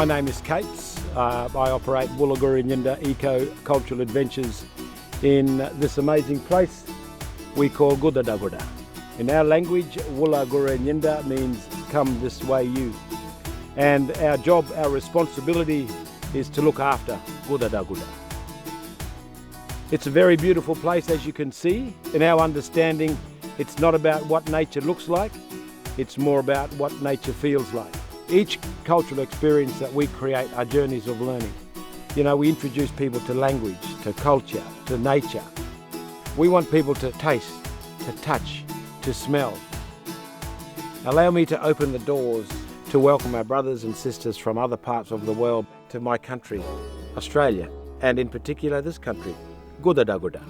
My name is Kate. I operate Wula, Gura, Nyinda eco-cultural adventures in this amazing place we call Gura. In our language, Wula, Gura, Nyinda means come this way you. And our job, our responsibility is to look after Gura. It's a very beautiful place, as you can see. In our understanding, it's not about what nature looks like, it's more about what nature feels like. Each cultural experience that we create are journeys of learning. You know, we introduce people to language, to culture, to nature. We want people to taste, to touch, to smell. Allow me to open the doors to welcome our brothers and sisters from other parts of the world to my country, Australia, and in particular this country, Gura.